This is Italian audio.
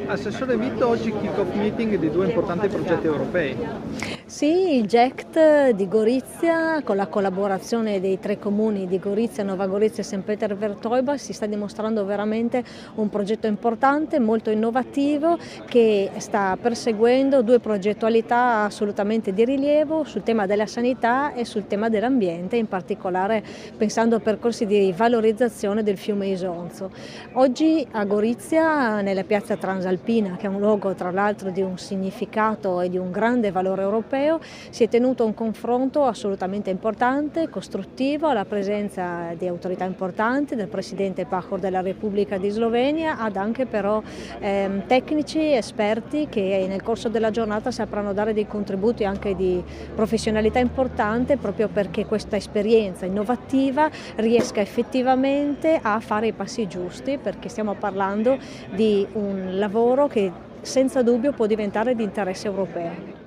Assessore Vito, oggi kick-off meeting di due importanti progetti europei. Sì, il GECT di Gorizia, con la collaborazione dei tre comuni di Gorizia, Nova Gorizia e St. Peter-Vertoiba, si sta dimostrando veramente un progetto importante, molto innovativo, che sta perseguendo due progettualità assolutamente di rilievo sul tema della sanità e sul tema dell'ambiente, in particolare pensando a percorsi di valorizzazione del fiume Isonzo. Oggi a Gorizia, nella piazza Transalpina, che è un luogo tra l'altro di un significato e di un grande valore europeo, si è tenuto un confronto assolutamente importante, costruttivo, alla presenza di autorità importanti, del Presidente Pahor della Repubblica di Slovenia, ad anche però tecnici, esperti che nel corso della giornata sapranno dare dei contributi anche di professionalità importante, proprio perché questa esperienza innovativa riesca effettivamente a fare i passi giusti, perché stiamo parlando di un lavoro che senza dubbio può diventare di interesse europeo.